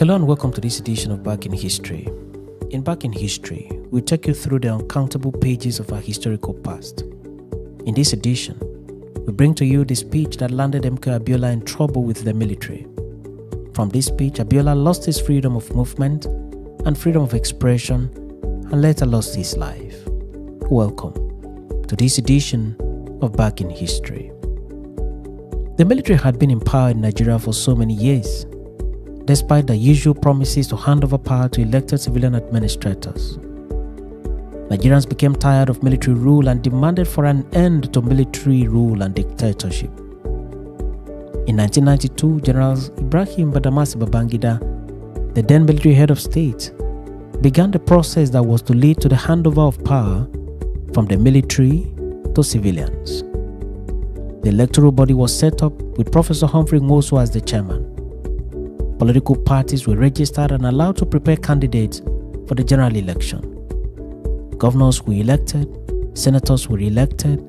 Hello and welcome to this edition of Back in History. In Back in History, we take you through the uncountable pages of our historical past. In this edition, we bring to you the speech that landed MKO Abiola in trouble with the military. From this speech, Abiola lost his freedom of movement and freedom of expression and later lost his life. Welcome to this edition of Back in History. The military had been in power in Nigeria for so many years, despite the usual promises to hand over power to elected civilian administrators. Nigerians became tired of military rule and demanded for an end to military rule and dictatorship. In 1992, General Ibrahim Badamasi Babangida, the then military head of state, began the process that was to lead to the handover of power from the military to civilians. The electoral body was set up with Professor Humphrey Nwosu as the chairman. Political parties were registered and allowed to prepare candidates for the general election. Governors were elected, senators were elected,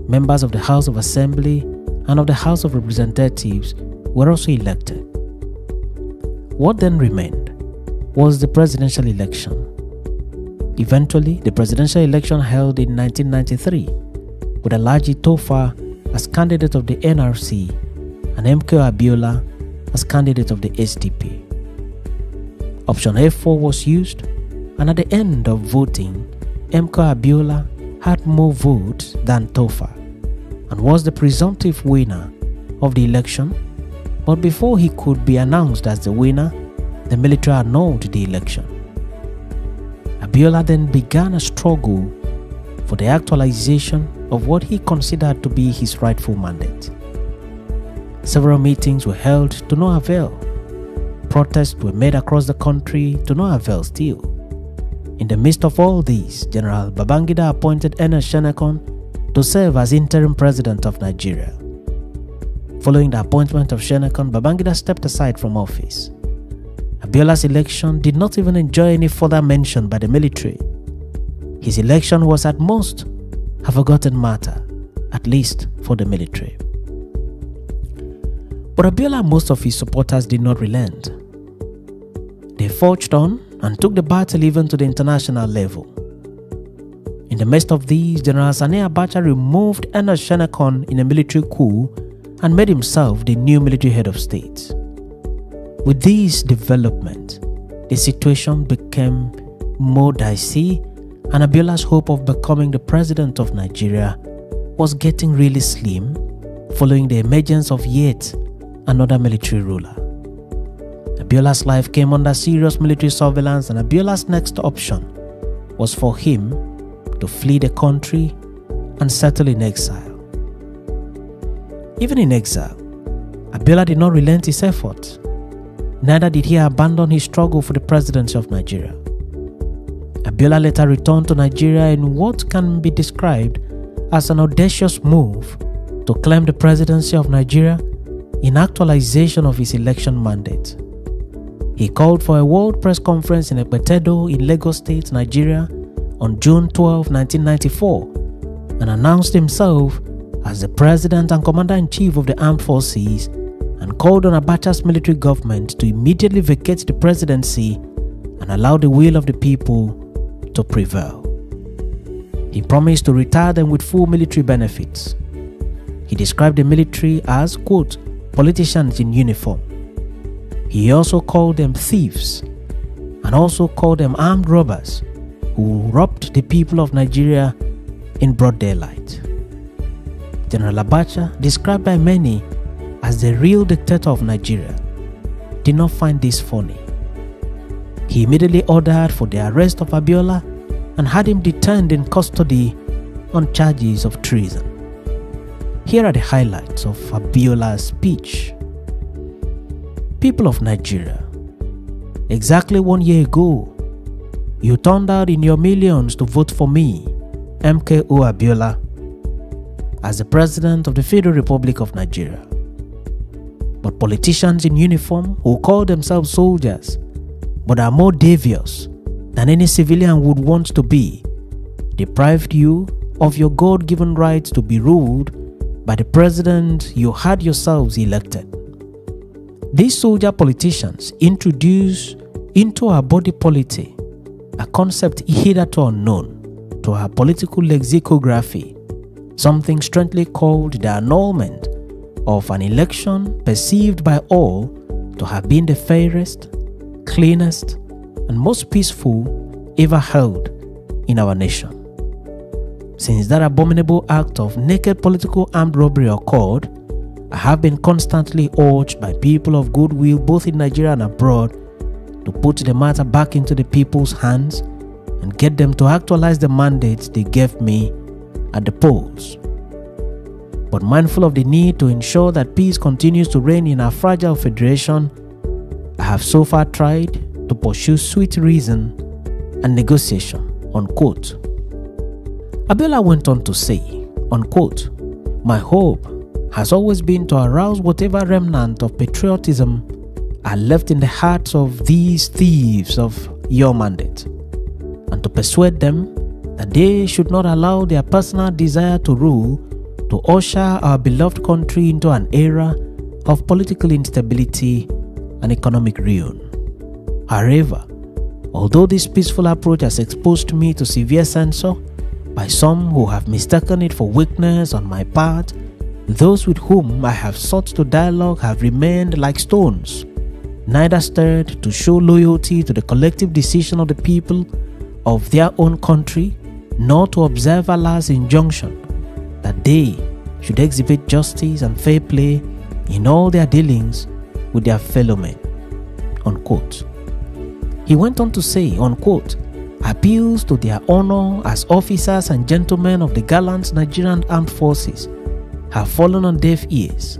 members of the House of Assembly and of the House of Representatives were also elected. What then remained was the presidential election. Eventually, the presidential election held in 1993 with Alhaji Tofa as candidate of the NRC and MKO Abiola as candidate of the SDP. Option A4 was used, and at the end of voting, MKO Abiola had more votes than Tofa and was the presumptive winner of the election. But before he could be announced as the winner, the military annulled the election. Abiola then began a struggle for the actualization of what he considered to be his rightful mandate. Several meetings were held to no avail. Protests were made across the country to no avail still. In the midst of all this, General Babangida appointed Ernest Shenekon to serve as interim president of Nigeria. Following the appointment of Shenekon, Babangida stepped aside from office. Abiola's election did not even enjoy any further mention by the military. His election was at most a forgotten matter, at least for the military. But Abiola and most of his supporters did not relent. They forged on and took the battle even to the international level. In the midst of these, General Sani Abacha removed Ernest Shenekon in a military coup and made himself the new military head of state. With this development, the situation became more dicey, and Abiola's hope of becoming the president of Nigeria was getting really slim following the emergence of yet another military ruler. Abiola's life came under serious military surveillance, and Abiola's next option was for him to flee the country and settle in exile. Even in exile, Abiola did not relent his efforts. Neither did he abandon his struggle for the presidency of Nigeria. Abiola later returned to Nigeria in what can be described as an audacious move to claim the presidency of Nigeria in actualization of his election mandate. He called for a world press conference in Ekpetedo in Lagos State, Nigeria on June 12, 1994 and announced himself as the president and commander-in-chief of the armed forces and called on Abacha's military government to immediately vacate the presidency and allow the will of the people to prevail. He promised to retire them with full military benefits. He described the military as, quote, politicians in uniform. He also called them thieves and also called them armed robbers who robbed the people of Nigeria in broad daylight. General Abacha, described by many as the real dictator of Nigeria, did not find this funny. He immediately ordered for the arrest of Abiola and had him detained in custody on charges of treason. Here are the highlights of Abiola's speech. People of Nigeria, exactly 1 year ago, you turned out in your millions to vote for me, MKO Abiola, as the President of the Federal Republic of Nigeria. But politicians in uniform who call themselves soldiers but are more devious than any civilian would want to be deprived you of your God-given right to be ruled by the president you had yourselves elected. These soldier politicians introduce into our body politic a concept hitherto unknown to our political lexicography, something strangely called the annulment of an election perceived by all to have been the fairest, cleanest, and most peaceful ever held in our nation. Since that abominable act of naked political armed robbery occurred, I have been constantly urged by people of goodwill both in Nigeria and abroad to put the matter back into the people's hands and get them to actualize the mandates they gave me at the polls. But mindful of the need to ensure that peace continues to reign in our fragile federation, I have so far tried to pursue sweet reason and negotiation, unquote. Abiola went on to say, unquote, "My hope has always been to arouse whatever remnant of patriotism are left in the hearts of these thieves of your mandate, and to persuade them that they should not allow their personal desire to rule to usher our beloved country into an era of political instability and economic ruin. However, although this peaceful approach has exposed me to severe censure by some who have mistaken it for weakness on my part, those with whom I have sought to dialogue have remained like stones, neither stirred to show loyalty to the collective decision of the people of their own country, nor to observe Allah's injunction that they should exhibit justice and fair play in all their dealings with their fellow men." Unquote. He went on to say, unquote, "Appeals to their honor as officers and gentlemen of the gallant Nigerian armed forces have fallen on deaf ears.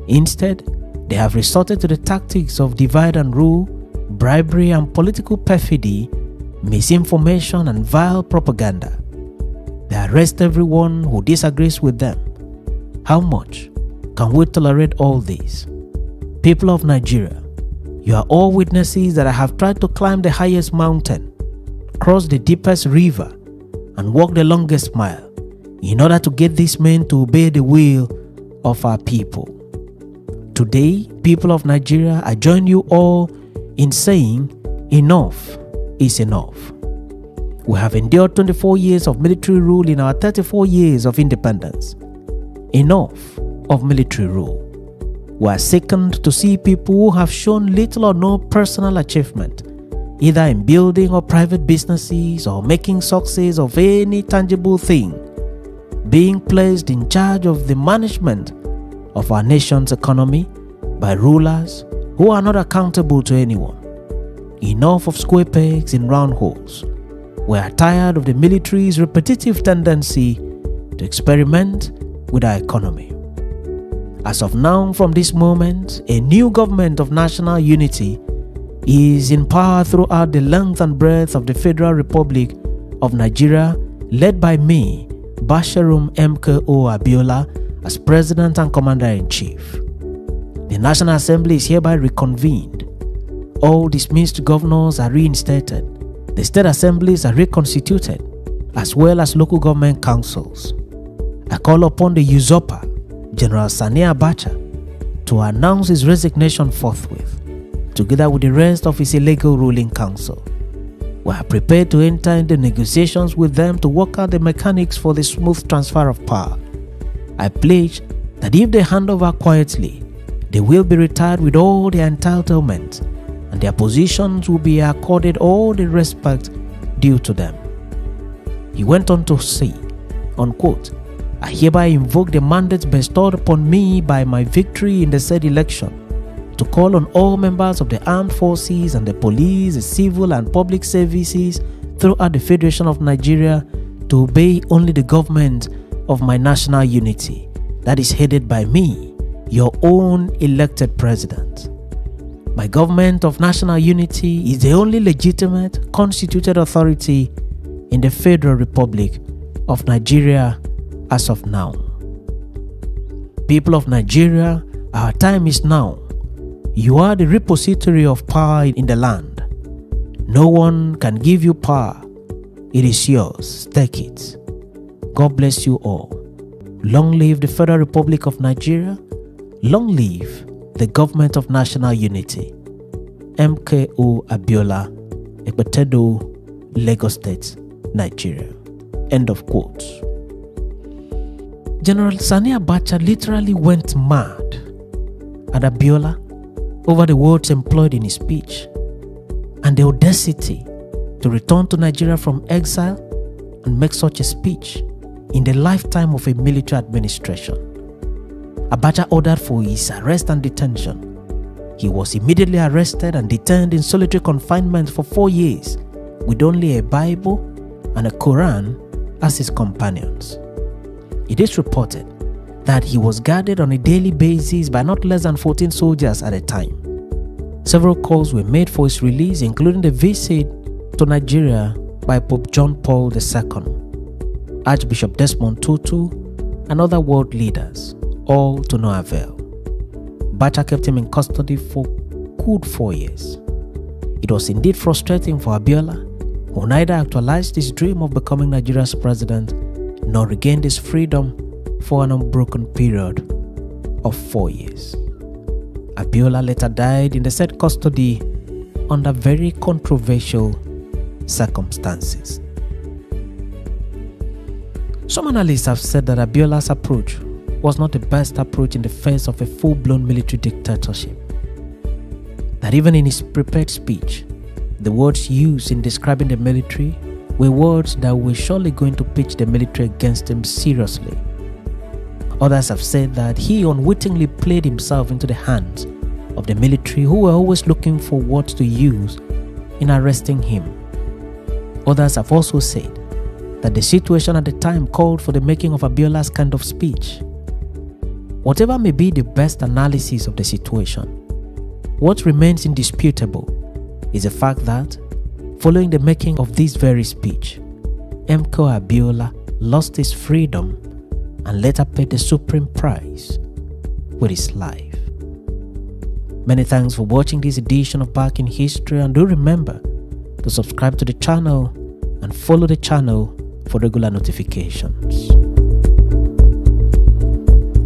Instead, they have resorted to the tactics of divide and rule, bribery and political perfidy, misinformation and vile propaganda. They arrest everyone who disagrees with them. How much can we tolerate all this? People of Nigeria, you are all witnesses that I have tried to climb the highest mountain, cross the deepest river, and walk the longest mile in order to get these men to obey the will of our people. Today, people of Nigeria, I join you all in saying enough is enough. We have endured 24 years of military rule in our 34 years of independence. Enough of military rule. We are sickened to see people who have shown little or no personal achievement, either in building or private businesses or making success of any tangible thing, being placed in charge of the management of our nation's economy by rulers who are not accountable to anyone. Enough of square pegs in round holes. We are tired of the military's repetitive tendency to experiment with our economy. As of now, from this moment, a new government of national unity is in power throughout the length and breadth of the Federal Republic of Nigeria, led by me, Landed MKO Abiola, as President and Commander-in-Chief. The National Assembly is hereby reconvened. All dismissed governors are reinstated. The state assemblies are reconstituted, as well as local government councils. I call upon the usurper, General Sani Abacha, to announce his resignation forthwith, together with the rest of his illegal ruling council. We are prepared to enter into negotiations with them to work out the mechanics for the smooth transfer of power. I pledge that if they hand over quietly, they will be retired with all their entitlements, and their positions will be accorded all the respect due to them. He went on to say, unquote, "I hereby invoke the mandate bestowed upon me by my victory in the said election to call on all members of the armed forces and the police, the civil and public services throughout the Federation of Nigeria to obey only the government of my national unity, that is headed by me, your own elected president. My government of national unity is the only legitimate constituted authority in the Federal Republic of Nigeria as of now. People of Nigeria, our time is now. You are the repository of power in the land. No one can give you power. It is yours. Take it. God bless you all. Long live the Federal Republic of Nigeria. Long live the Government of National Unity, MKO Abiola, Ekpetedo, Lagos State, Nigeria. End of quote. General Sani Abacha literally went mad at Abiola over the words employed in his speech and the audacity to return to Nigeria from exile and make such a speech in the lifetime of a military administration. Abacha ordered for his arrest and detention. He was immediately arrested and detained in solitary confinement for 4 years with only a Bible and a Quran as his companions. It is reported that he was guarded on a daily basis by not less than 14 soldiers at a time. Several calls were made for his release, including the visit to Nigeria by Pope John Paul II, Archbishop Desmond Tutu, and other world leaders, all to no avail. Abacha kept him in custody for good 4 years. It was indeed frustrating for Abiola, who neither actualized his dream of becoming Nigeria's president nor regained his freedom for an unbroken period of 4 years. Abiola later died in the said custody under very controversial circumstances. Some analysts have said that Abiola's approach was not the best approach in the face of a full-blown military dictatorship. That even in his prepared speech, the words used in describing the military were words that were surely going to pitch the military against him seriously. Others have said that he unwittingly played himself into the hands of the military, who were always looking for words to use in arresting him. Others have also said that the situation at the time called for the making of Abiola's kind of speech. Whatever may be the best analysis of the situation, what remains indisputable is the fact that, following the making of this very speech, MKO Abiola lost his freedom and later paid the supreme price with his life. Many thanks for watching this edition of Back in History, and do remember to subscribe to the channel and follow the channel for regular notifications.